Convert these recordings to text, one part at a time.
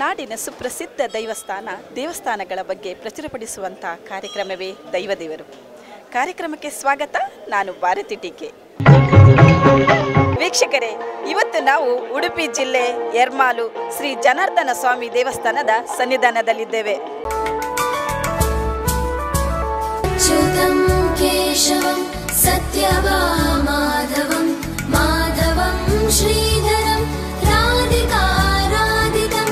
ನಾಡಿನ ಸುಪ್ರಸಿದ್ಧ ದೇವಸ್ಥಾನಗಳ ಬಗ್ಗೆ ಪ್ರಚುರಪಡಿಸುವಂಥ ಕಾರ್ಯಕ್ರಮವೇ ದೈವದೇವರು. ಕಾರ್ಯಕ್ರಮಕ್ಕೆ ಸ್ವಾಗತ. ನಾನು ಭಾರತಿ ಟೀಕೆ. ವೀಕ್ಷಕರೇ, ಇವತ್ತು ನಾವು ಉಡುಪಿ ಜಿಲ್ಲೆ ಎರ್ಮಾಲು ಶ್ರೀ ಜನಾರ್ದನ ಸ್ವಾಮಿ ದೇವಸ್ಥಾನದ ಸನ್ನಿಧಾನದಲ್ಲಿದ್ದೇವೆ. ಸತ್ಯವಾಮಾಧವಂ ಮಾಧವಂ ಶ್ರೀಧರಂ ರಾಧಿಕಾ ರಾಧಿಕಂ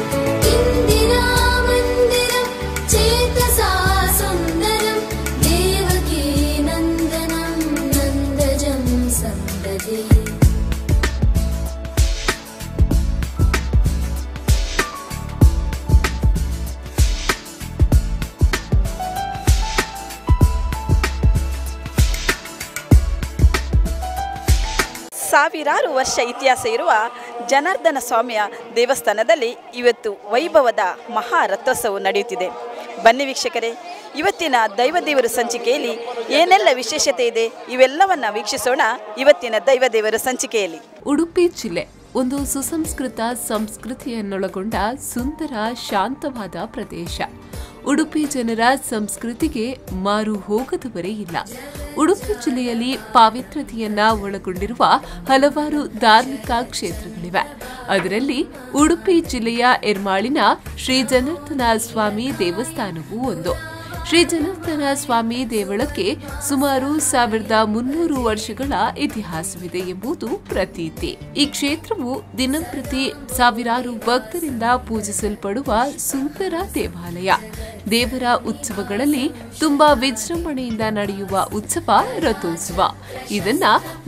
ಇಂದಿರಾ ಮಂದಿರಂ ಚೇತಸಾ ಸುಂದರಂ ದೇವಕೀ ನಂದನಂ ನಂದಜಂ ಸಂದಧಿ. ಸಾವಿರಾರು ವರ್ಷ ಇತಿಹಾಸ ಇರುವ ಜನಾರ್ದನ ಸ್ವಾಮಿಯ ದೇವಸ್ಥಾನದಲ್ಲಿ ಇವತ್ತು ವೈಭವದ ಮಹಾರಥೋತ್ಸವ ನಡೆಯುತ್ತಿದೆ. ಬನ್ನಿ ವೀಕ್ಷಕರೇ, ಇವತ್ತಿನ ದೈವದೇವರು ಸಂಚಿಕೆಯಲ್ಲಿ ಏನೆಲ್ಲ ವಿಶೇಷತೆ ಇದೆ ಇವೆಲ್ಲವನ್ನ ವೀಕ್ಷಿಸೋಣ. ಇವತ್ತಿನ ದೈವದೇವರು ಸಂಚಿಕೆಯಲ್ಲಿ ಉಡುಪಿ ಜಿಲ್ಲೆ ಒಂದು ಸುಸಂಸ್ಕೃತ ಸಂಸ್ಕೃತಿಯನ್ನೊಳಗೊಂಡ ಸುಂದರ ಶಾಂತವಾದ ಪ್ರದೇಶ. ಉಡುಪಿ ಜನರ ಸಂಸ್ಕೃತಿಗೆ ಮಾರು ಹೋಗದವರೇ ಇಲ್ಲ. ಉಡುಪಿ ಜಿಲ್ಲೆಯಲ್ಲಿ ಪಾವಿತ್ರ್ಯತೆಯನ್ನ ಒಳಗೊಂಡಿರುವ ಹಲವಾರು ಧಾರ್ಮಿಕ ಕ್ಷೇತ್ರಗಳಿವೆ. ಅದರಲ್ಲಿ ಉಡುಪಿ ಜಿಲ್ಲೆಯ ಎರ್ಮಾಳಿನ ಶ್ರೀ ಜನಾರ್ದನ ಸ್ವಾಮಿ ದೇವಸ್ಥಾನವೂ ಒಂದು. ಶ್ರೀ ಜನಾರ್ದನ ಸ್ವಾಮಿ ದೇವಳಕ್ಕೆ ಸುಮಾರು 1300 ವರ್ಷಗಳ ಇತಿಹಾಸವಿದೆ ಎಂಬುದು ಪ್ರತೀತಿ. ಈ ಕ್ಷೇತ್ರವು ದಿನಂಪ್ರತಿ ಸಾವಿರಾರು ಭಕ್ತರಿಂದ ಪೂಜಿಸಲ್ಪಡುವ ಸುಂದರ ದೇವಾಲಯ. ದೇವರ ಉತ್ಸವಗಳಲ್ಲಿ ತುಂಬಾ ವಿಜೃಂಭಣೆಯಿಂದ ನಡೆಯುವ ಉತ್ಸವ ರಥೋತ್ಸವ. ಇದನ್ನ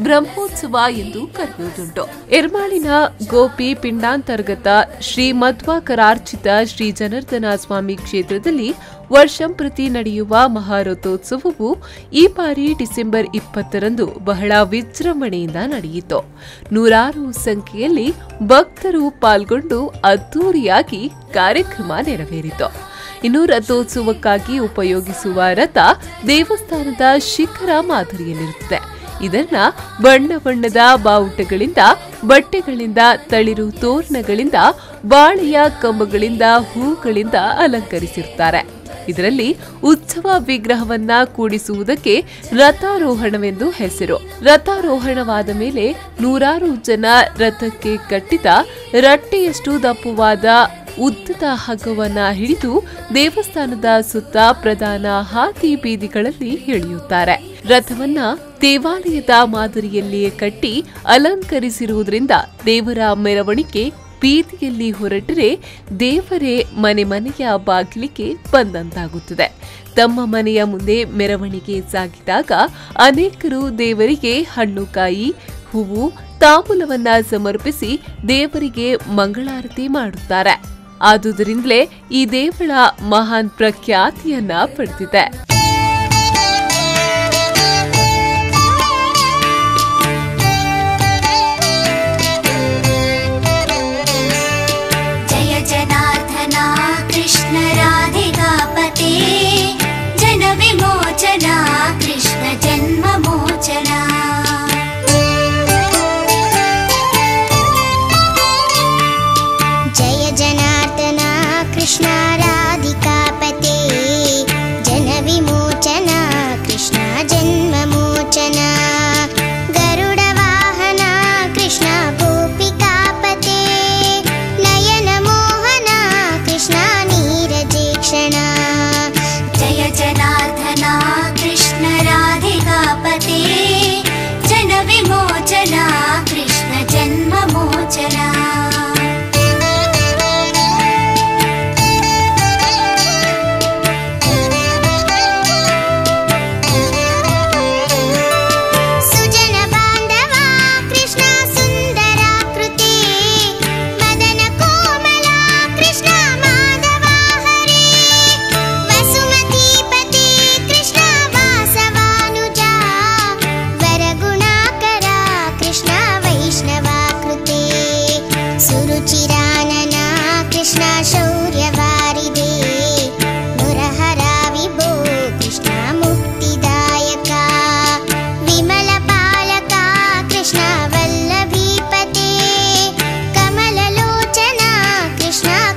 ಬ್ರಹ್ಮೋತ್ಸವ ಎಂದು ಕರೆಯುವುದುಂಟು. ಎರ್ಮಾಳಿನ ಗೋಪಿ ಪಿಂಡಾಂತರ್ಗತ ಶ್ರೀ ಮಧ್ವಾಕರಾರ್ಚಿತ ಶ್ರೀ ಜನಾರ್ದನ ಸ್ವಾಮಿ ಕ್ಷೇತ್ರದಲ್ಲಿ ವರ್ಷಂಪ್ರತಿ ನಡೆಯುವ ಮಹಾರಥೋತ್ಸವವು ಈ ಬಾರಿ ಡಿಸೆಂಬರ್ 20ರಂದು ಬಹಳ ವಿಜೃಂಭಣೆಯಿಂದ ನಡೆಯಿತು. ನೂರಾರು ಸಂಖ್ಯೆಯಲ್ಲಿ ಭಕ್ತರು ಪಾಲ್ಗೊಂಡು ಅದ್ದೂರಿಯಾಗಿ ಕಾರ್ಯಕ್ರಮ ನೆರವೇರಿತು. ಇನ್ನು ರಥೋತ್ಸವಕ್ಕಾಗಿ ಉಪಯೋಗಿಸುವ ರಥ ದೇವಸ್ಥಾನದ ಶಿಖರ ಮಾದರಿಯಲ್ಲಿರುತ್ತದೆ. ಇದನ್ನ ಬಣ್ಣ ಬಣ್ಣದ ಬಾವುಟಗಳಿಂದ, ಬಟ್ಟೆಗಳಿಂದ, ತಳಿರು ತೋರಣಗಳಿಂದ, ಬಾಳೆಯ ಕಂಬಗಳಿಂದ, ಹೂಗಳಿಂದ ಅಲಂಕರಿಸಿರುತ್ತಾರೆ. ಇದರಲ್ಲಿ ಉತ್ಸವ ವಿಗ್ರಹವನ್ನ ಕೂಡಿಸುವುದಕ್ಕೆ ರಥಾರೋಹಣವೆಂದು ಹೆಸರು. ರಥಾರೋಹಣವಾದ ಮೇಲೆ ನೂರಾರು ಜನ ರಥಕ್ಕೆ ಕಟ್ಟಿದ ರಟ್ಟೆಯಷ್ಟು ದಪ್ಪವಾದ ಉದ್ದದ ಹಗ್ಗವನ್ನ ಹಿಡಿದು ದೇವಸ್ಥಾನದ ಸುತ್ತ ಪ್ರಧಾನ ಹಾದಿ ಬೀದಿಗಳಲ್ಲಿ ಎಳೆಯುತ್ತಾರೆ. ರಥವನ್ನ ದೇವಾಲಯದ ಮಾದರಿಯಲ್ಲಿಯೇ ಕಟ್ಟಿ ಅಲಂಕರಿಸಿರುವುದರಿಂದ ದೇವರ ಮೆರವಣಿಗೆ ಬೀದಿಯಲ್ಲಿ ಹೊರಟರೆ ದೇವರೇ ಮನೆ ಮನೆಯ ಬಾಗಿಲಿಗೆ ಬಂದಂತಾಗುತ್ತದೆ. ತಮ್ಮ ಮನೆಯ ಮುಂದೆ ಮೆರವಣಿಗೆ ಸಾಗಿದಾಗ ಅನೇಕರು ದೇವರಿಗೆ ಹಣ್ಣುಕಾಯಿ, ಹೂವು, ತಾಂಬೂಲವನ್ನ ಸಮರ್ಪಿಸಿ ದೇವರಿಗೆ ಮಂಗಳಾರತಿ ಮಾಡುತ್ತಾರೆ. ಆದುದರಿಂದಲೇ ಈ ದೇವಳ ಮಹಾನ್ ಪ್ರಖ್ಯಾತಿಯನ್ನ ಪಡೆದಿದೆ.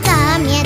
काम्य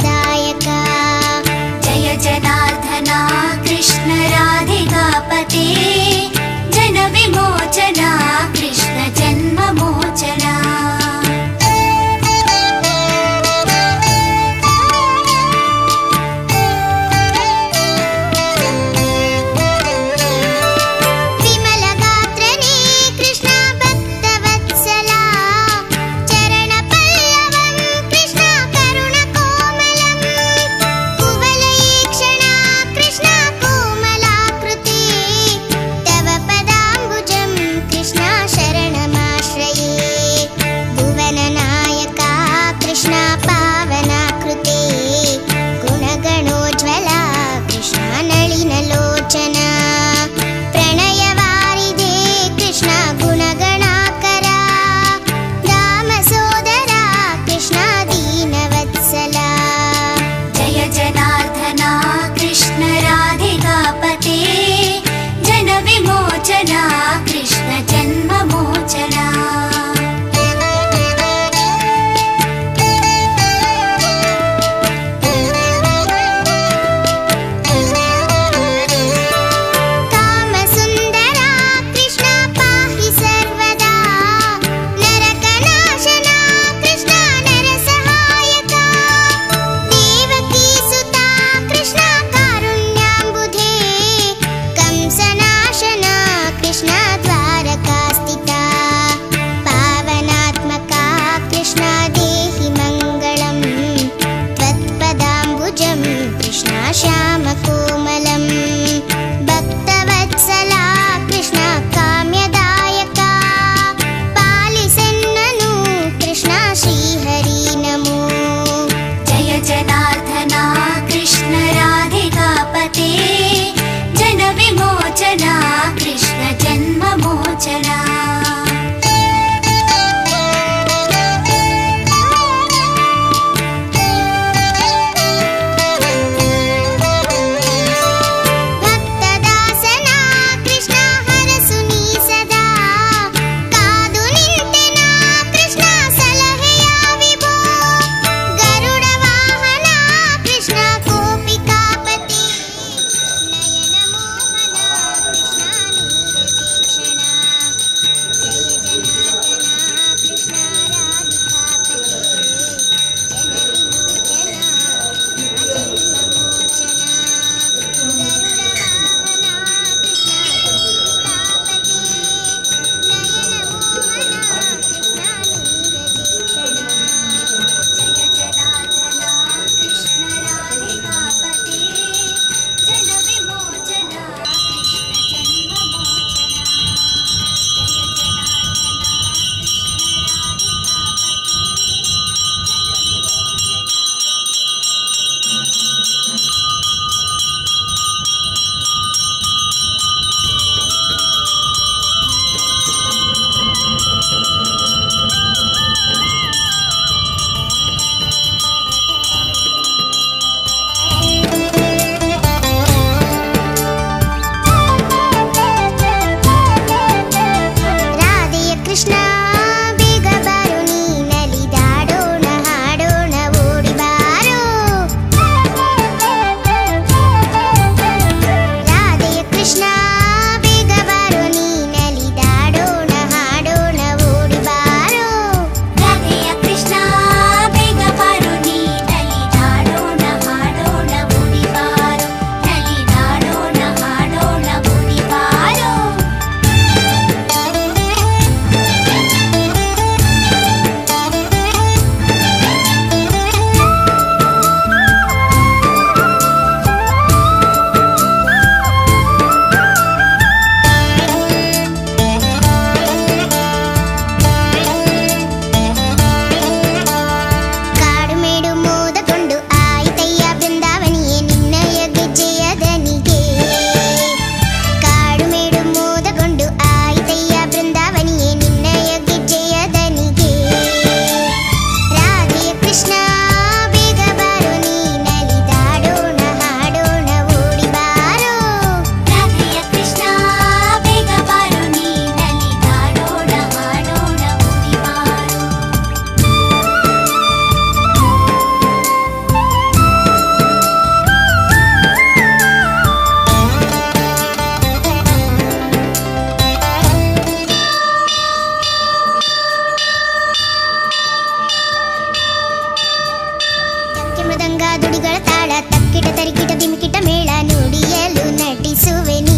ಮೃದಂಗ ದುಡಿಗಳ ತಾಳ ತಕ್ಕಿಟ ತರಿಕಿಟ ದಿಮಿಕಿಟ ಮೇಳ ನುಡಿಯಲು ನಟಿಸುವೆ ನೀ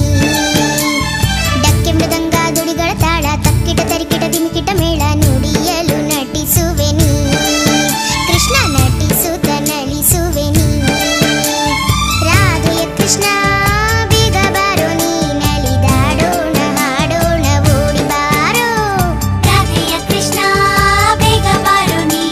ಡಕ್ಕೆ ಮೃದಂಗ ದುಡಿಗಳ ತಾಳ ತಕ್ಕಿಟ ತರಿಕಿಟ ದಿಮಿಕಿಟ ಮೇಳ ನುಡಿಯಲು ನಟಿಸುವೆ ನೀ ಕೃಷ್ಣ ನಟಿಸುತ್ತ ನಲಿಸುವೆ ನೀ ರಾಧೆಯ ಕೃಷ್ಣ ಬೇಗ ಬಾರೋ ನೀ ನಲಿದಾಡೋಣ ಹಾಡೋಣ ಓಡಿ ಬಾರೋ ರಾಧೆಯ ಕೃಷ್ಣ ಬೇಗ ಬಾರೋ ನೀ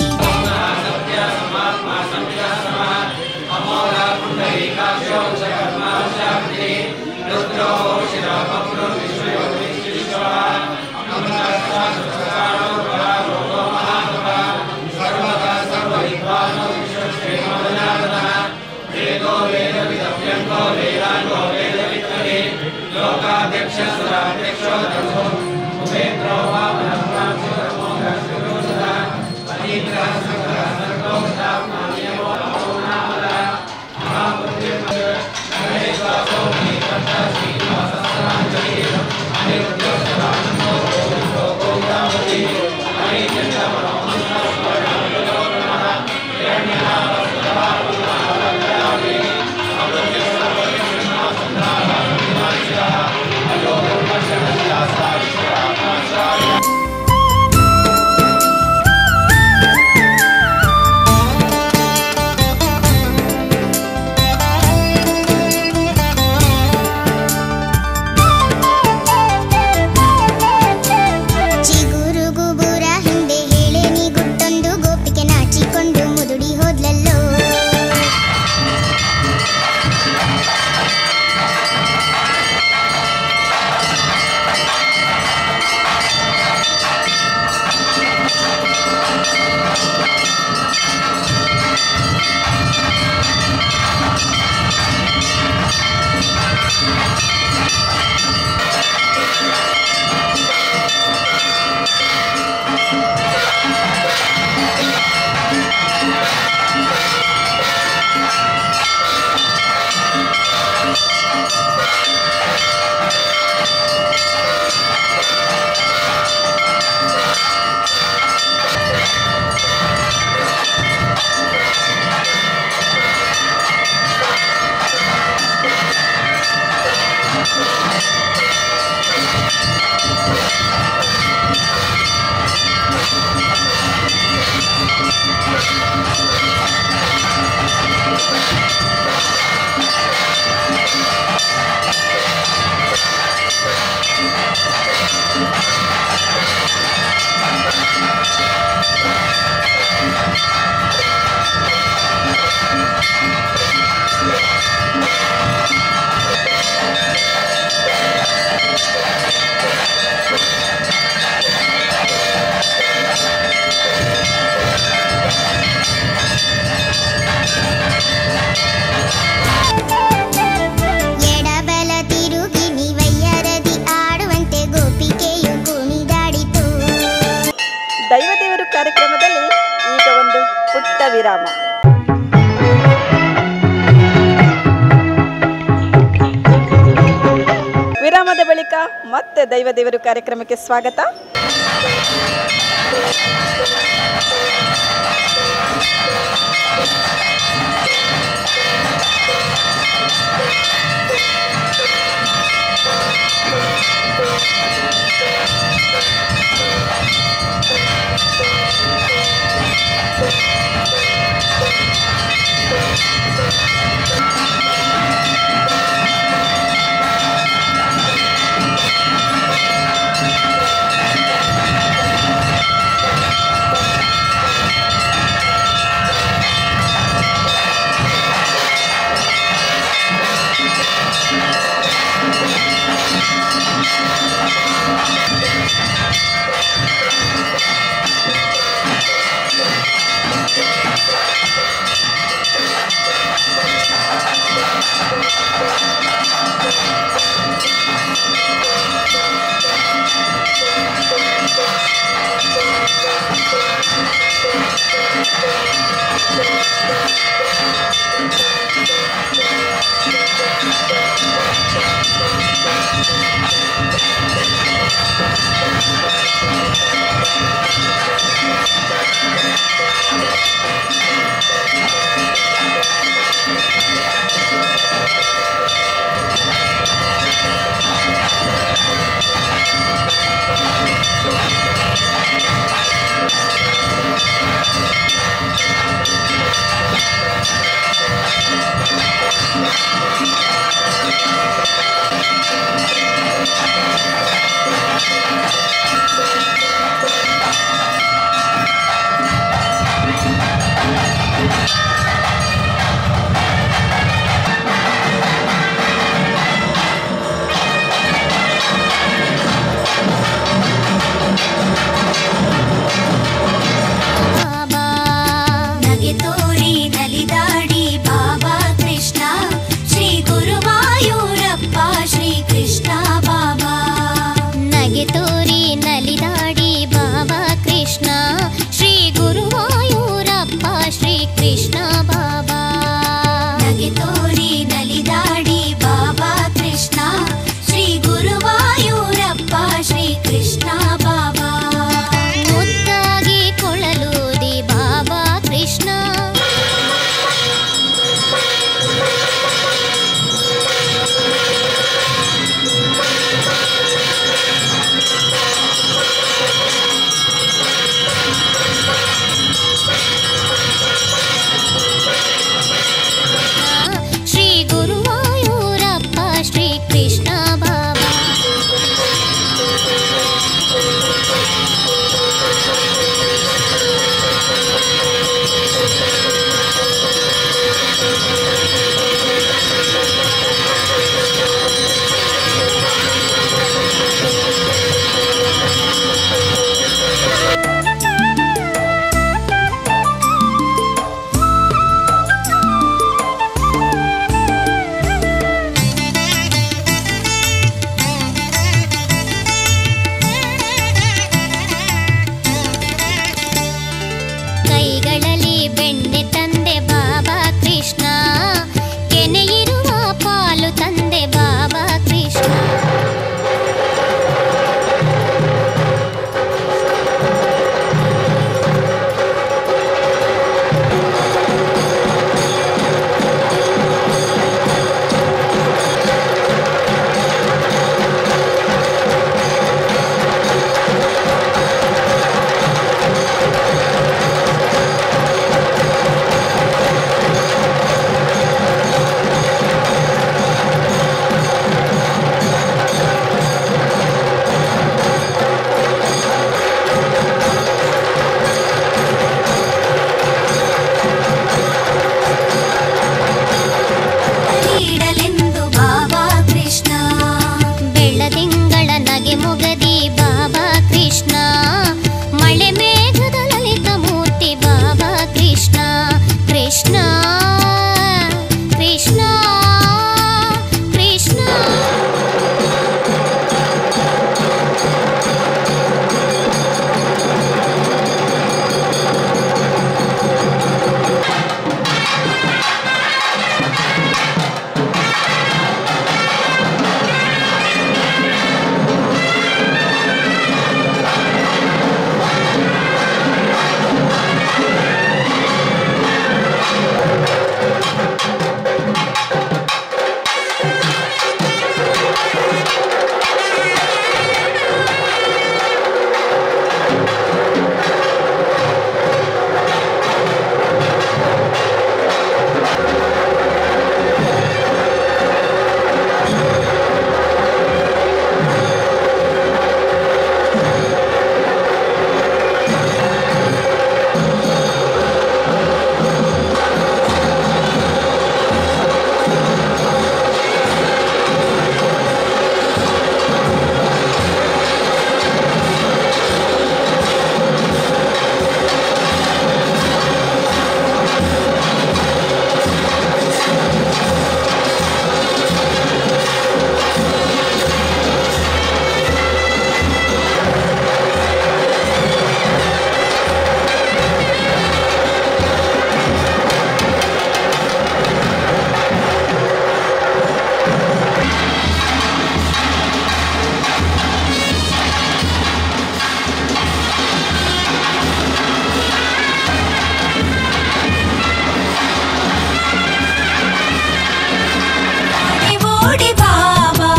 ದೈವದೇವರು ಕಾರ್ಯಕ್ರಮದಲ್ಲಿ ಈಗ ಒಂದು ಪುಟ್ಟ ವಿರಾಮ. ವಿರಾಮದ ಬಳಿಕ ಮತ್ತೆ ದೈವದೇವರು ಕಾರ್ಯಕ್ರಮಕ್ಕೆ ಸ್ವಾಗತ. ಓಡಿ ಬಾಬಾ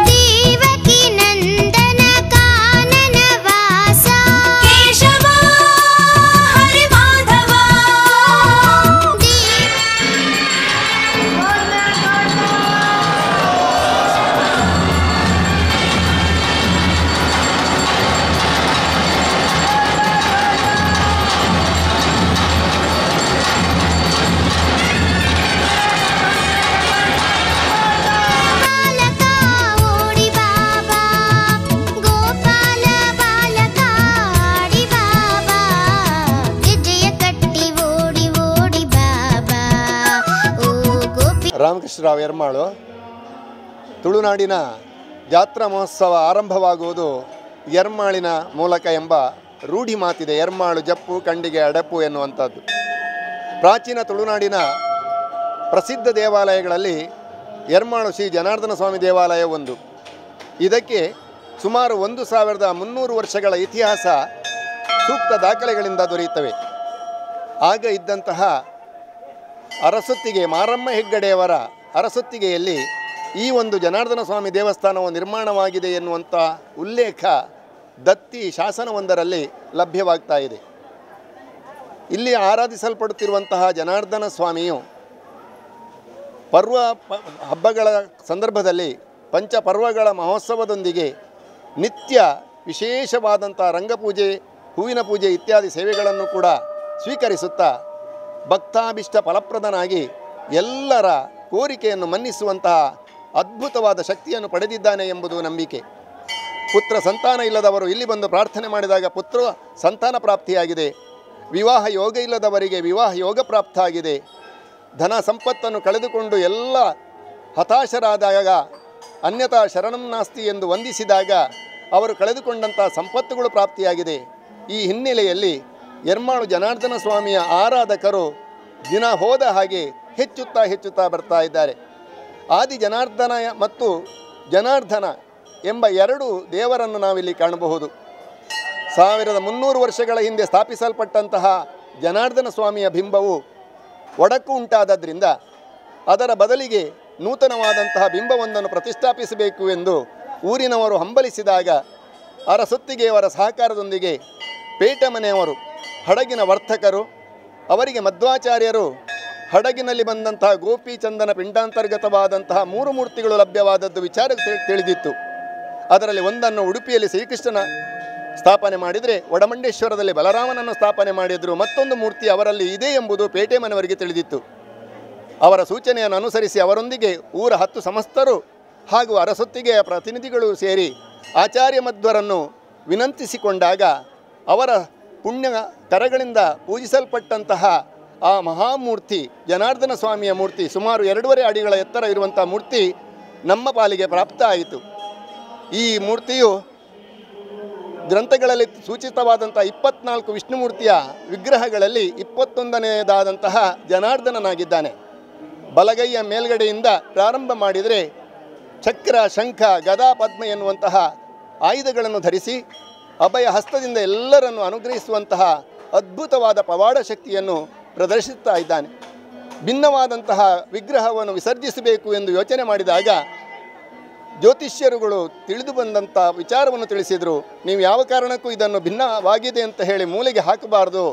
ದೇವಕಿ ನಂದನ ಕಾನನ ವಾಸ ಕೇಶವ ಹರಿ ಮಾಧವ ಬಾಲಕ ಓಡಿ ಬಾಬಾ ಗೋಪಾಲ ಬಾಲಕ ಆಡಿ ಬಾಬಾ ಗೆಜ್ಜೆಯ ಕಟ್ಟಿ ಓಡಿ ಓಡಿ ಬಾಬಾ ಓ ಗೋಪಿ ರಾಮಕೃಷ್ಣರಾವ್ ಯರ್ಮಾಳು ತುಳುನಾಡಿನ ಜಾತ್ರಾ ಮಹೋತ್ಸವ ಆರಂಭವಾಗುವುದು ಯರ್ಮಾಳಿನ ಮೂಲಕ ಎಂಬ ರೂಢಿ ಮಾತಿದೆ. ಯರ್ಮಾಳು ಜಪ್ಪು ಕಂಡಿಗೆ ಅಡಪು ಎನ್ನುವಂಥದ್ದು. ಪ್ರಾಚೀನ ತುಳುನಾಡಿನ ಪ್ರಸಿದ್ಧ ದೇವಾಲಯಗಳಲ್ಲಿ ಯರ್ಮಾಳು ಶ್ರೀ ಜನಾರ್ದನ ಸ್ವಾಮಿ ದೇವಾಲಯ ಒಂದು. ಇದಕ್ಕೆ ಸುಮಾರು 1300 ವರ್ಷಗಳ ಇತಿಹಾಸ ಸೂಕ್ತ ದಾಖಲೆಗಳಿಂದ ದೊರೆಯುತ್ತವೆ. ಆಗ ಇದ್ದಂತಹ ಅರಸೊತ್ತಿಗೆ ಮಾರಮ್ಮ ಹೆಗ್ಗಡೆಯವರ ಅರಸೊತ್ತಿಗೆಯಲ್ಲಿ ಈ ಒಂದು ಜನಾರ್ದನ ಸ್ವಾಮಿ ದೇವಸ್ಥಾನವು ನಿರ್ಮಾಣವಾಗಿದೆ ಎನ್ನುವಂಥ ಉಲ್ಲೇಖ ದತ್ತಿ ಶಾಸನವೊಂದರಲ್ಲಿ ಲಭ್ಯವಾಗ್ತಾ ಇದೆ. ಇಲ್ಲಿ ಆರಾಧಿಸಲ್ಪಡುತ್ತಿರುವಂತಹ ಜನಾರ್ದನ ಸ್ವಾಮಿಯು ಹಬ್ಬಗಳ ಸಂದರ್ಭದಲ್ಲಿ ಪಂಚಪರ್ವಗಳ ಮಹೋತ್ಸವದೊಂದಿಗೆ ನಿತ್ಯ ವಿಶೇಷವಾದಂಥ ರಂಗಪೂಜೆ, ಹೂವಿನ ಪೂಜೆ ಇತ್ಯಾದಿ ಸೇವೆಗಳನ್ನು ಕೂಡ ಸ್ವೀಕರಿಸುತ್ತಾ ಭಕ್ತಾಭಿಷ್ಟ ಫಲಪ್ರದನಾಗಿ ಎಲ್ಲರ ಕೋರಿಕೆಯನ್ನು ಮನ್ನಿಸುವಂತಹ ಅದ್ಭುತವಾದ ಶಕ್ತಿಯನ್ನು ಪಡೆದಿದ್ದಾನೆ ಎಂಬುದು ನಂಬಿಕೆ. ಪುತ್ರ ಸಂತಾನ ಇಲ್ಲದವರು ಇಲ್ಲಿ ಬಂದು ಪ್ರಾರ್ಥನೆ ಮಾಡಿದಾಗ ಪುತ್ರ ಸಂತಾನ ಪ್ರಾಪ್ತಿಯಾಗಿದೆ. ವಿವಾಹ ಯೋಗ ಇಲ್ಲದವರಿಗೆ ವಿವಾಹ ಯೋಗ ಪ್ರಾಪ್ತ ಆಗಿದೆ. ಧನ ಸಂಪತ್ತನ್ನು ಕಳೆದುಕೊಂಡು ಎಲ್ಲ ಹತಾಶರಾದಾಗ ಅನ್ಯಥಾ ಶರಣಂ ನಾಸ್ತಿ ಎಂದು ವಂದಿಸಿದಾಗ ಅವರು ಕಳೆದುಕೊಂಡಂಥ ಸಂಪತ್ತುಗಳು ಪ್ರಾಪ್ತಿಯಾಗಿದೆ. ಈ ಹಿನ್ನೆಲೆಯಲ್ಲಿ ಯರ್ಮಾಳು ಜನಾರ್ದನ ಸ್ವಾಮಿಯ ಆರಾಧಕರು ದಿನ ಹೋದ ಹಾಗೆ ಹೆಚ್ಚುತ್ತಾ ಬರ್ತಾ ಇದ್ದಾರೆ. ಆದಿ ಜನಾರ್ದನ ಮತ್ತು ಜನಾರ್ದನ ಎಂಬ ಎರಡು ದೇವರನ್ನು ನಾವಿಲ್ಲಿ ಕಾಣಬಹುದು. 1300 ವರ್ಷಗಳ ಹಿಂದೆ ಸ್ಥಾಪಿಸಲ್ಪಟ್ಟಂತಹ ಜನಾರ್ದನ ಸ್ವಾಮಿಯ ಬಿಂಬವು ಒಡಕು ಉಂಟಾದದ್ರಿಂದ ಅದರ ಬದಲಿಗೆ ನೂತನವಾದಂತಹ ಬಿಂಬವೊಂದನ್ನು ಪ್ರತಿಷ್ಠಾಪಿಸಬೇಕು ಎಂದು ಊರಿನವರು ಹಂಬಲಿಸಿದಾಗ ಅರಸೊತ್ತಿಗೆಯವರ ಸಹಕಾರದೊಂದಿಗೆ ಪೇಟಮನೆಯವರು ಹಡಗಿನ ವರ್ತಕರು ಅವರಿಗೆ ಮಧ್ವಾಚಾರ್ಯರು ಹಡಗಿನಲ್ಲಿ ಬಂದಂತಹ ಗೋಪಿಚಂದನ ಪಿಂಡಾಂತರ್ಗತವಾದಂತಹ 3 ಮೂರ್ತಿಗಳು ಲಭ್ಯವಾದದ್ದು ವಿಚಾರ ತಿಳಿದಿತ್ತು. ಅದರಲ್ಲಿ ಒಂದನ್ನು ಉಡುಪಿಯಲ್ಲಿ ಶ್ರೀಕೃಷ್ಣನ ಸ್ಥಾಪನೆ ಮಾಡಿದರೆ ಒಡಮಂಡೇಶ್ವರದಲ್ಲಿ ಬಲರಾಮನನ್ನು ಸ್ಥಾಪನೆ ಮಾಡಿದರು. ಮತ್ತೊಂದು ಮೂರ್ತಿ ಅವರಲ್ಲಿ ಇದೆ ಎಂಬುದು ಪೇಟೆ ಮನೆಯವರಿಗೆ ತಿಳಿದಿತ್ತು. ಅವರ ಸೂಚನೆಯನ್ನು ಅನುಸರಿಸಿ ಅವರೊಂದಿಗೆ ಊರ 10 ಸಮಸ್ತರು ಹಾಗೂ ಅರಸೊತ್ತಿಗೆಯ ಪ್ರತಿನಿಧಿಗಳು ಸೇರಿ ಆಚಾರ್ಯ ಮಧ್ವರನ್ನು ವಿನಂತಿಸಿಕೊಂಡಾಗ ಅವರ ಪುಣ್ಯ ಕರಗಳಿಂದ ಪೂಜಿಸಲ್ಪಟ್ಟಂತಹ ಆ ಮಹಾಮೂರ್ತಿ ಜನಾರ್ದನ ಸ್ವಾಮಿಯ ಮೂರ್ತಿ ಸುಮಾರು 2.5 ಅಡಿಗಳ ಎತ್ತರ ಇರುವಂಥ ಮೂರ್ತಿ ನಮ್ಮ ಪಾಲಿಗೆ ಪ್ರಾಪ್ತ ಆಯಿತು. ಈ ಮೂರ್ತಿಯು ಗ್ರಂಥಗಳಲ್ಲಿ ಸೂಚಿತವಾದಂಥ 24 ವಿಷ್ಣುಮೂರ್ತಿಯ ವಿಗ್ರಹಗಳಲ್ಲಿ 21ನೇದಾದಂತಹ ಜನಾರ್ದನನಾಗಿದ್ದಾನೆ. ಬಲಗೈಯ ಮೇಲ್ಗಡೆಯಿಂದ ಪ್ರಾರಂಭ ಮಾಡಿದರೆ ಚಕ್ರ, ಶಂಖ, ಗದಾ, ಪದ್ಮ ಎನ್ನುವಂತಹ ಆಯುಧಗಳನ್ನು ಧರಿಸಿ ಅಭಯ ಹಸ್ತದಿಂದ ಎಲ್ಲರನ್ನು ಅನುಗ್ರಹಿಸುವಂತಹ ಅದ್ಭುತವಾದ ಪವಾಡ ಶಕ್ತಿಯನ್ನು ಪ್ರದರ್ಶಿಸ್ತಾ ಇದ್ದಾನೆ. ಭಿನ್ನವಾದಂತಹ ವಿಗ್ರಹವನ್ನು ವಿಸರ್ಜಿಸಬೇಕು ಎಂದು ಯೋಚನೆ ಮಾಡಿದಾಗ ಜ್ಯೋತಿಷ್ಯರುಗಳು ತಿಳಿದು ಬಂದಂಥ ವಿಚಾರವನ್ನು ತಿಳಿಸಿದರು. ನೀವು ಯಾವ ಕಾರಣಕ್ಕೂ ಇದನ್ನು ಭಿನ್ನವಾಗಿದೆ ಅಂತ ಹೇಳಿ ಮೂಲೆಗೆ ಹಾಕಬಾರ್ದು,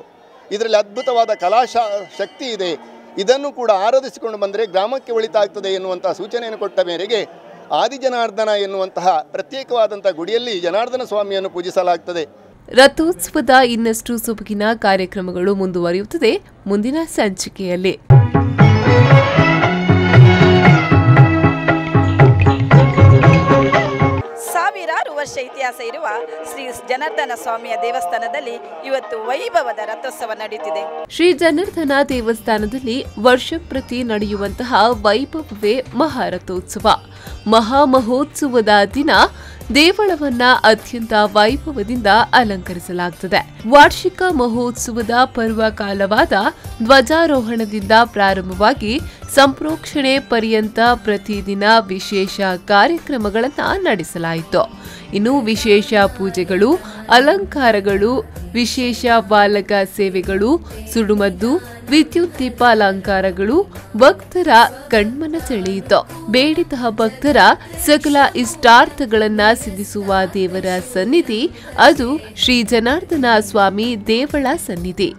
ಇದರಲ್ಲಿ ಅದ್ಭುತವಾದ ಶಕ್ತಿ ಇದೆ, ಇದನ್ನು ಕೂಡ ಆರಾಧಿಸಿಕೊಂಡು ಬಂದರೆ ಗ್ರಾಮಕ್ಕೆ ಒಳಿತಾಗ್ತದೆ ಎನ್ನುವಂಥ ಸೂಚನೆಯನ್ನು ಕೊಟ್ಟ ಮೇರೆಗೆ ಆದಿಜನಾರ್ದನ ಎನ್ನುವಂತಹ ಪ್ರತ್ಯೇಕವಾದಂಥ ಗುಡಿಯಲ್ಲಿ ಜನಾರ್ದನ ಸ್ವಾಮಿಯನ್ನು ಪೂಜಿಸಲಾಗ್ತದೆ. ರಥೋತ್ಸವದ ಇನ್ನಷ್ಟು ಸೊಬಗಿನ ಕಾರ್ಯಕ್ರಮಗಳು ಮುಂದುವರಿಯುತ್ತದೆ ಮುಂದಿನ ಸಂಚಿಕೆಯಲ್ಲಿ. ಸಾವಿರಾರು ವರ್ಷ ಇತಿಹಾಸ ಇತಿಹಾಸ ಇರುವ ಶ್ರೀ ಜನಾರ್ದನ ಸ್ವಾಮಿಯ ದೇವಸ್ಥಾನದಲ್ಲಿ ಇವತ್ತು ವೈಭವದ ರಥೋತ್ಸವ ನಡೆಯುತ್ತಿದೆ. ಶ್ರೀ ಜನಾರ್ದನ ದೇವಸ್ಥಾನದಲ್ಲಿ ವರ್ಷಪ್ರತಿ ನಡೆಯುವಂತಹ ವೈಭವವೇ ಮಹಾರಥೋತ್ಸವ. ಮಹಾಮಹೋತ್ಸವದ ದಿನ ದೇವಳವನ್ನ ಅತ್ಯಂತ ವೈಭವದಿಂದ ಅಲಂಕರಿಸಲಾಗುತ್ತದೆ. ವಾರ್ಷಿಕ ಮಹೋತ್ಸವದ ಪರ್ವಕಾಲವಾದ ಧ್ವಜಾರೋಹಣದಿಂದ ಪ್ರಾರಂಭವಾಗಿ ಸಂಪ್ರೋಕ್ಷಣೆ ಪರ್ಯಂತ ಪ್ರತಿದಿನ ವಿಶೇಷ ಕಾರ್ಯಕ್ರಮಗಳನ್ನು ನಡೆಸಲಾಯಿತು. ಇನ್ನು ವಿಶೇಷ ಪೂಜೆಗಳು, ಅಲಂಕಾರಗಳು, ವಿಶೇಷ ಬಾಲಕ ಸೇವೆಗಳು, ಸುಡುಮದ್ದು, ವಿದ್ಯುತ್ ದೀಪ ಅಲಂಕಾರಗಳು ಭಕ್ತರ ಕಣ್ಮನ ಸೆಳೆಯಿತು. ಬೇಡಿದ ಭಕ್ತರ ಸಕಲ ಇಷ್ಟಾರ್ಥಗಳನ್ನ ಸಿದ್ಧಿಸುವ ದೇವರ ಸನ್ನಿಧಿ ಅದು ಶ್ರೀ ಜನಾರ್ದನ ಸ್ವಾಮಿ ದೇವಳ ಸನ್ನಿಧಿ.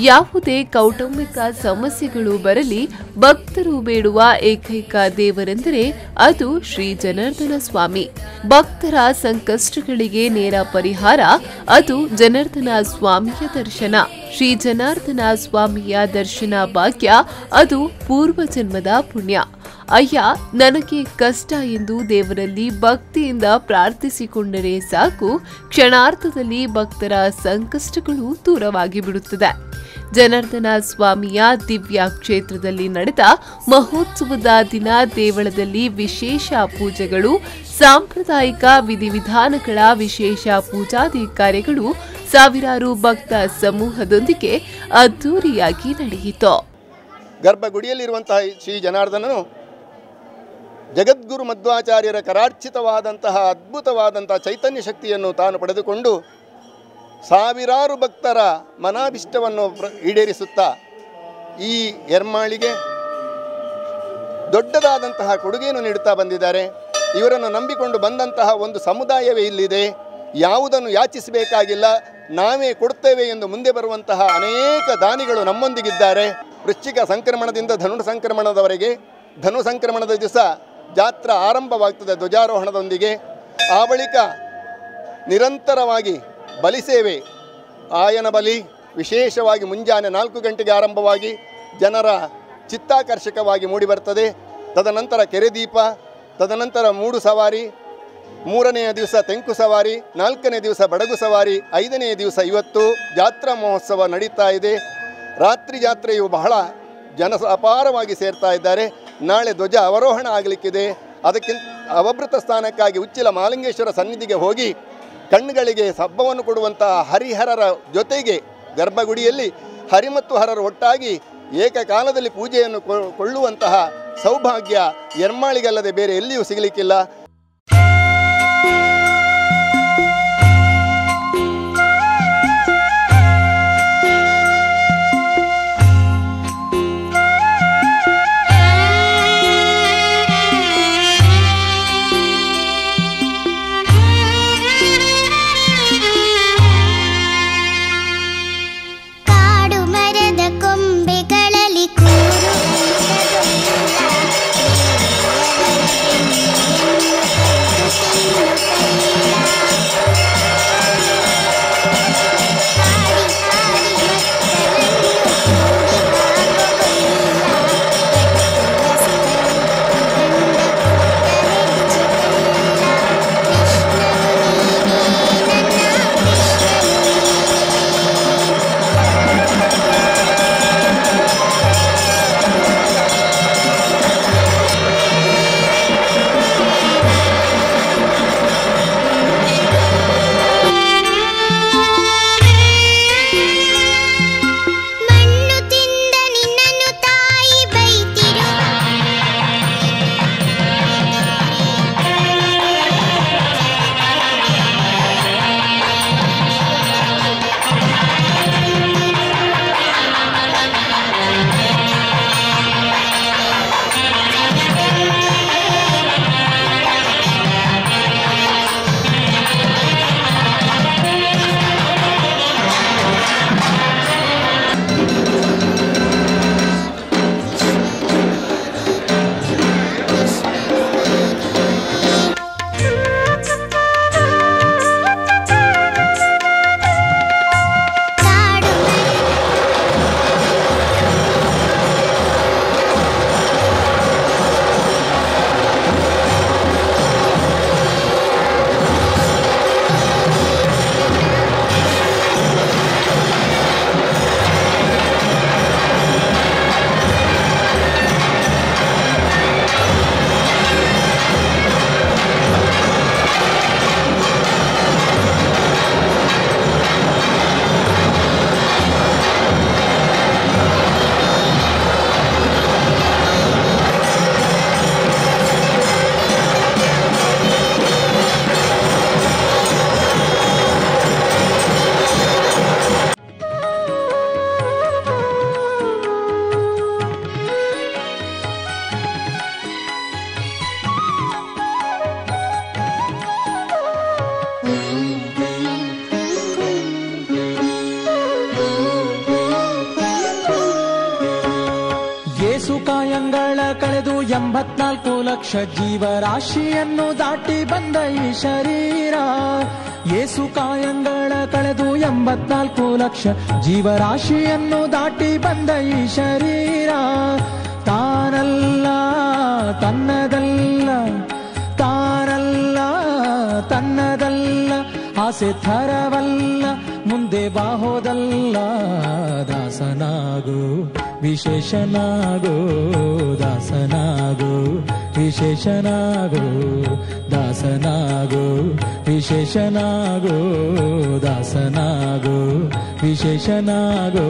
ಯಾವುದೇ ಕೌಟುಂಬಿಕ ಸಮಸ್ಯೆಗಳು ಬರಲಿ ಭಕ್ತರು ಬೇಡುವ ಏಕೈಕ ದೇವರೆಂದರೆ ಅದು ಶ್ರೀ ಜನಾರ್ದನ ಸ್ವಾಮಿ. ಭಕ್ತರ ಸಂಕಷ್ಟಗಳಿಗೆ ನೇರ ಪರಿಹಾರ ಅದು ಜನಾರ್ದನ ಸ್ವಾಮಿಯ ದರ್ಶನ. ಶ್ರೀ ಜನಾರ್ದನ ಸ್ವಾಮಿಯ ದರ್ಶನ ಭಾಗ್ಯ ಅದು ಪೂರ್ವ ಜನ್ಮದ ಪುಣ್ಯ. ಅಯ್ಯ ನನಗೆ ಕಷ್ಟ ಎಂದು ದೇವರಲ್ಲಿ ಭಕ್ತಿಯಿಂದ ಪ್ರಾರ್ಥಿಸಿಕೊಂಡರೆ ಸಾಕು, ಕ್ಷಣಾರ್ಧದಲ್ಲಿ ಭಕ್ತರ ಸಂಕಷ್ಟಗಳು ದೂರವಾಗಿ ಬಿಡುತ್ತದೆ. ಜನಾರ್ದನ ಸ್ವಾಮಿಯ ದಿವ್ಯ ಕ್ಷೇತ್ರದಲ್ಲಿ ನಡೆದ ಮಹೋತ್ಸವದ ದಿನ ದೇವಳದಲ್ಲಿ ವಿಶೇಷ ಪೂಜೆಗಳು, ಸಾಂಪ್ರದಾಯಿಕ ವಿಧಿವಿಧಾನಗಳ ವಿಶೇಷ ಪೂಜಾದಿ ಕಾರ್ಯಗಳು ಸಾವಿರಾರು ಭಕ್ತ ಸಮೂಹದೊಂದಿಗೆ ಅದ್ದೂರಿಯಾಗಿ ನಡೆಯಿತು. ಗರ್ಭಗುಡಿಯಲ್ಲಿರುವಂತಹ ಶ್ರೀ ಜನಾರ್ದನನು ಜಗದ್ಗುರು ಮಧ್ವಾಚಾರ್ಯರ ಕರಾರ್ಚಿತವಾದಂತಹ ಅದ್ಭುತವಾದಂತಹ ಚೈತನ್ಯ ಶಕ್ತಿಯನ್ನು ತಾನು ಪಡೆದುಕೊಂಡು ಸಾವಿರಾರು ಭಕ್ತರ ಮನಾಭಿಷ್ಟವನ್ನು ಈಡೇರಿಸುತ್ತಾ ಈ ಎರ್ಮಾಳಿಗೆ ದೊಡ್ಡದಾದಂತಹ ಕೊಡುಗೆಯನ್ನು ನೀಡುತ್ತಾ ಬಂದಿದ್ದಾರೆ. ಇವರನ್ನು ನಂಬಿಕೊಂಡು ಬಂದಂತಹ ಒಂದು ಸಮುದಾಯವೇ ಇಲ್ಲಿದೆ. ಯಾವುದನ್ನು ಯಾಚಿಸಬೇಕಾಗಿಲ್ಲ, ನಾವೇ ಕೊಡ್ತೇವೆ ಎಂದು ಮುಂದೆ ಬರುವಂತಹ ಅನೇಕ ದಾನಿಗಳು ನಮ್ಮೊಂದಿಗಿದ್ದಾರೆ. ವೃಶ್ಚಿಕ ಸಂಕ್ರಮಣದಿಂದ ಧನು ಸಂಕ್ರಮಣದವರೆಗೆ, ಧನು ಸಂಕ್ರಮಣದ ದಿವಸ ಜಾತ್ರಾ ಆರಂಭವಾಗ್ತದೆ ಧ್ವಜಾರೋಹಣದೊಂದಿಗೆ. ಆ ಬಳಿಕ ನಿರಂತರವಾಗಿ ಬಲಿಸೇವೆ, ಆಯನ ಬಲಿ ವಿಶೇಷವಾಗಿ ಮುಂಜಾನೆ 4 ಗಂಟೆಗೆ ಆರಂಭವಾಗಿ ಜನರ ಚಿತ್ತಾಕರ್ಷಕವಾಗಿ ಮೂಡಿಬರ್ತದೆ. ತದನಂತರ ಕೆರೆದೀಪ, ತದನಂತರ ಮೂಡು ಸವಾರಿ, 3ನೆಯ ದಿವಸ ತೆಂಕು ಸವಾರಿ, 4ನೇ ದಿವಸ ಬಡಗು ಸವಾರಿ, 5ನೇ ದಿವಸ ಇವತ್ತು ಜಾತ್ರಾ ಮಹೋತ್ಸವ ನಡೀತಾ ಇದೆ. ರಾತ್ರಿ ಜಾತ್ರೆಯು ಬಹಳ ಅಪಾರವಾಗಿ ಸೇರ್ತಾ ಇದ್ದಾರೆ. ನಾಳೆ ಧ್ವಜ ಅವರೋಹಣ ಆಗಲಿಕ್ಕಿದೆ. ಅದಕ್ಕಿಂತ ಅವಭೃತ ಸ್ಥಾನಕ್ಕಾಗಿ ಉಚ್ಚಿಲ ಮಹಾಲಿಂಗೇಶ್ವರ ಸನ್ನಿಧಿಗೆ ಹೋಗಿ ಕಣ್ಣುಗಳಿಗೆ ಹಬ್ಬವನ್ನು ಕೊಡುವಂತಹ ಹರಿಹರರ ಜೊತೆಗೆ ಗರ್ಭಗುಡಿಯಲ್ಲಿ ಹರಿ ಮತ್ತು ಹರರು ಒಟ್ಟಾಗಿ ಏಕಕಾಲದಲ್ಲಿ ಪೂಜೆಯನ್ನು ಕೊಳ್ಳುವಂತಹ ಸೌಭಾಗ್ಯ ಎರ್ಮಾಳಿಗಲ್ಲದೆ ಬೇರೆ ಎಲ್ಲಿಯೂ ಸಿಗಲಿಕ್ಕಿಲ್ಲ. ಏಸು ಕಾಯಂಗಳ ಕಳೆದು 84 ಲಕ್ಷ ಜೀವರಾಶಿಯನ್ನು ದಾಟಿ ಬಂದ ಈ ಶರೀರ. ಏಸು ಕಾಯಂಗಳ ಕಳೆದು 84 ಲಕ್ಷ ಜೀವರಾಶಿಯನ್ನು ದಾಟಿ ಬಂದ ಈ ಶರೀರ. ತಾನಲ್ಲ ತನ್ನದಲ್ಲ, ತಾನಲ್ಲ ತನ್ನದಲ್ಲ, ಆಸೆ ಥರವಲ್ಲ, ಮುಂದೆ ಬಾಹೋದಲ್ಲ. ದಾಸನಾಗು ವಿಶೇಷನಾಗೋ, ದಾಸನಾಗೋ ವಿಶೇಷನಾಗೋ, ದಾಸನಾಗೋ ವಿಶೇಷನಾಗೋ, ದಾಸನಾಗೋ ವಿಶೇಷನಾಗೋ.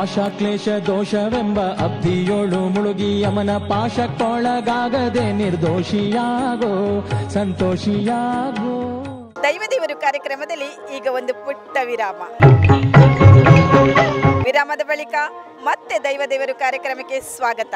ಆಶಾ ಕ್ಲೇಶ ದೋಷವೆಂಬ ಅಬ್ಧಿಯೋಳು ಮುಳುಗಿ ಯಮನ ಪಾಶಕ್ಕೊಳಗಾಗದೆ ನಿರ್ದೋಷಿಯಾಗೋ ಸಂತೋಷಿಯಾಗೋ. ದೈವದೇವರು ಕಾರ್ಯಕ್ರಮದಲ್ಲಿ ಈಗ ಒಂದು ಪುಟ್ಟ ವಿರಾಮ. ವಿರಾಮದ ಬಳಿಕ ಮತ್ತೆ ದೈವದೇವರು ಕಾರ್ಯಕ್ರಮಕ್ಕೆ ಸ್ವಾಗತ.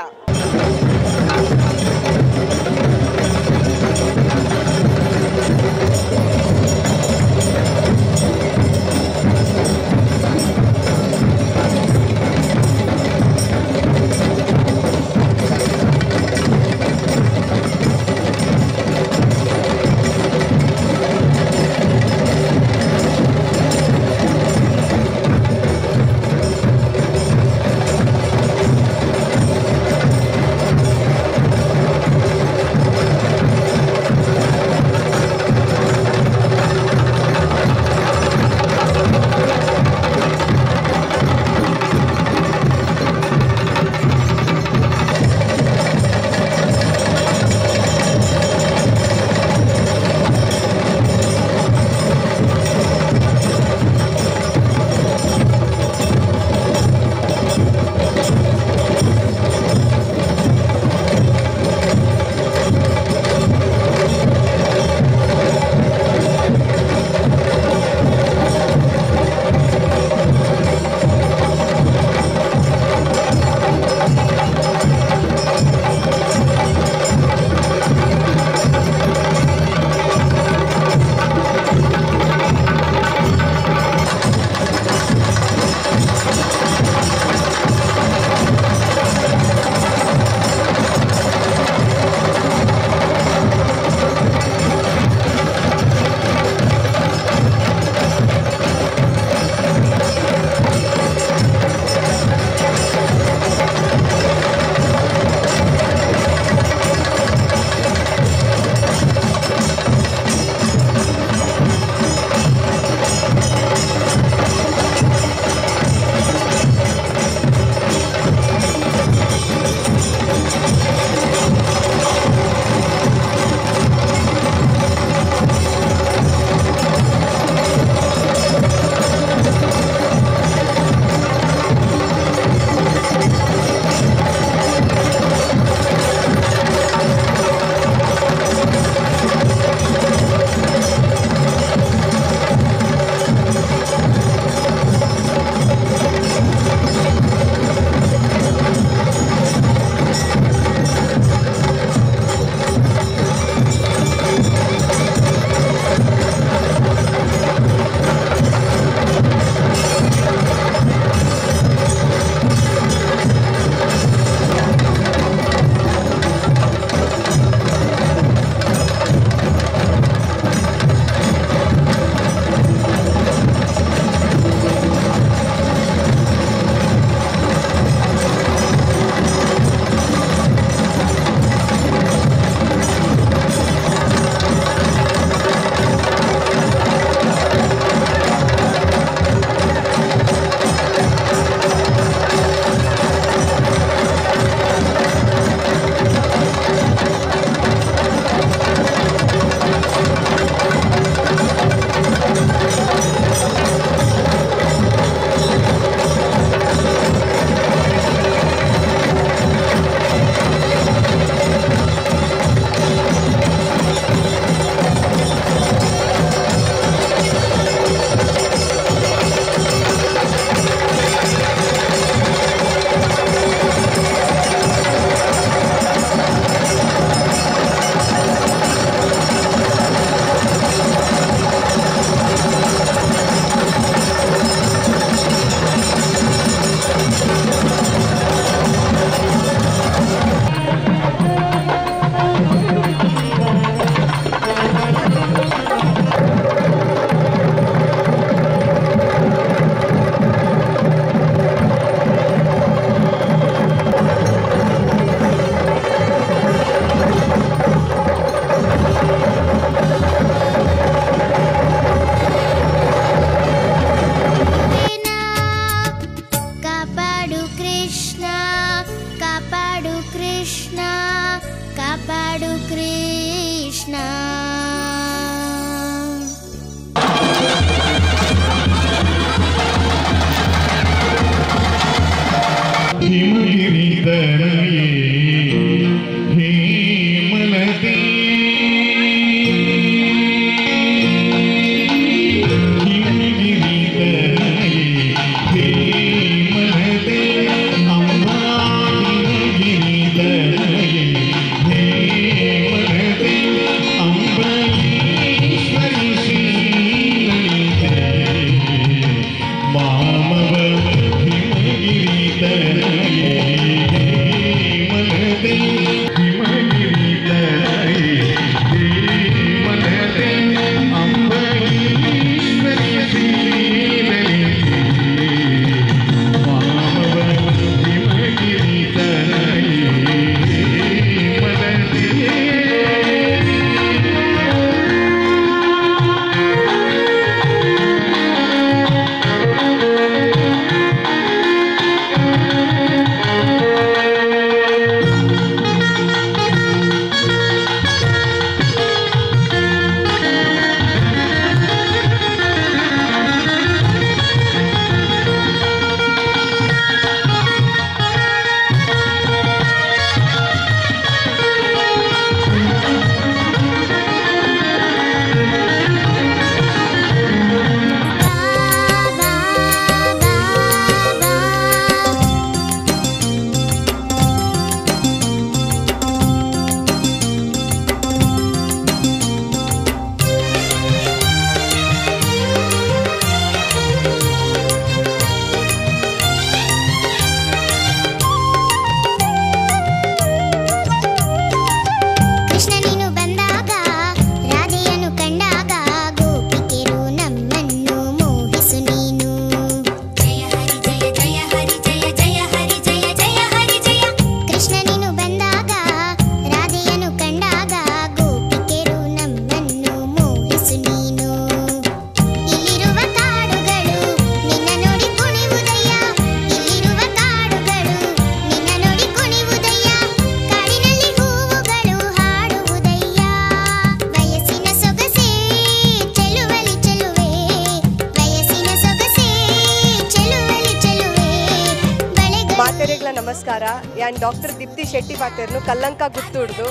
ನಮಸ್ಕಾರ. ಯಾನ್ ಡಾಕ್ಟರ್ ದೀಪ್ತಿ ಶೆಟ್ಟಿ ಪಾತೆರ್ನು ಕಲ್ಲಂಕ ಗುತ್ತುಡ್ದು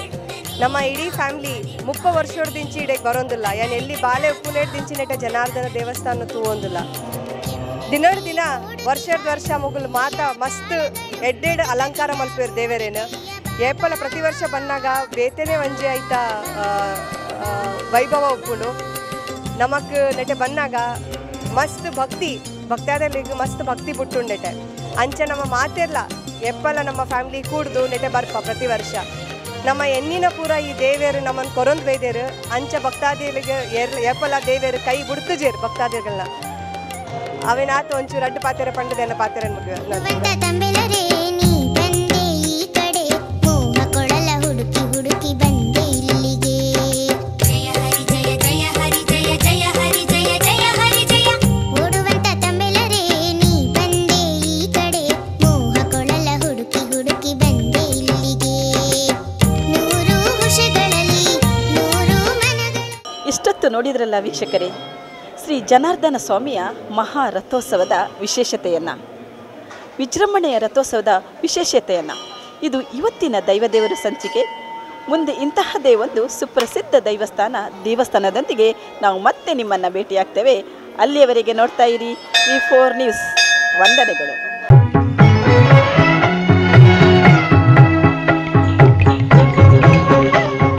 ನಮ್ಮ ಇಡೀ ಫ್ಯಾಮಿಲಿ 30 ವರ್ಷದಿಂಚಿ ಇಡೆಗೆ ಬರೋದಿಲ್ಲ. ಯಾನ್ ಎಲ್ಲಿ ಬಾಲೆ ಉಪ್ಪುನೇಡ್ದಿಂಚಿ ನೆಟ್ಟ ಜನಾರ್ದನ ದೇವಸ್ಥಾನ ತೂವೊಂದಿಲ್ಲ. ದಿನದ ದಿನ ವರ್ಷದ ವರ್ಷ ಮುಗುಲು ಮಾತ ಮಸ್ತ್ ಎಡ್ಡೆಡ್ ಅಲಂಕಾರ ಮಲ್ಪೇರು ದೇವರೇನು ಏಪಲ ಪ್ರತಿ ವರ್ಷ ಬಂದಾಗ ಬೇತೆನೆ ಒಂಜಿ ಆಯ್ತಾ ವೈಭವ ಉಪ್ಪುಂಡು. ನಮಕ್ ನೆಟೆ ಬಂದಾಗ ಮಸ್ತ್ ಭಕ್ತಿಯಾದಲ್ಲಿ ಮಸ್ತ್ ಭಕ್ತಿ ಬುಟ್ಟುಂಡೆಟೆ ಅಂಚ ನಮ್ಮ ಮಾತೆಲ್ಲ ಎಪ್ಪಲ ನಮ್ಮ ಫ್ಯಾಮಿಲಿ ಕೂಡ್ದು ನೆಟೆ ಬರ್ಪ ಪ್ರತಿ ವರ್ಷ ನಮ್ಮ ಎಣ್ಣಿನ ಪೂರ ಈ ದೇವೇರು ನಮ್ಮನ್ನು ಕೊರೊಂದು ಬೈದೇರು ಅಂಚ ಭಕ್ತಾದಿಗಳಿಗೆ ಎಪ್ಪಲ ದೇವೇರು ಕೈ ಬಿಡ್ತುಜೇರು ಭಕ್ತಾದಿಗಳನ್ನ ಅವೇನಾತ ಒಂಚೂರು ಅಡ್ಡು ಪಾತೆರ ಪಂಡದೇನ ಪಾತೆರ ಇಷ್ಟೊತ್ತು ನೋಡಿದ್ರಲ್ಲ ವೀಕ್ಷಕರೇ, ಶ್ರೀ ಜನಾರ್ದನ ಸ್ವಾಮಿಯ ಮಹಾ ರಥೋತ್ಸವದ ವಿಶೇಷತೆಯನ್ನು, ವಿಜೃಂಭಣೆಯ ರಥೋತ್ಸವದ ವಿಶೇಷತೆಯನ್ನು. ಇದು ಇವತ್ತಿನ ದೈವದೇವರ ಸಂಚಿಕೆ. ಮುಂದೆ ಇಂತಹದೇ ಒಂದು ಸುಪ್ರಸಿದ್ಧ ದೇವಸ್ಥಾನದೊಂದಿಗೆ ನಾವು ಮತ್ತೆ ನಿಮ್ಮನ್ನು ಭೇಟಿಯಾಗ್ತೇವೆ. ಅಲ್ಲಿಯವರೆಗೆ ನೋಡ್ತಾ ಇರಿ V4 ನ್ಯೂಸ್. ವಂದನೆಗಳು.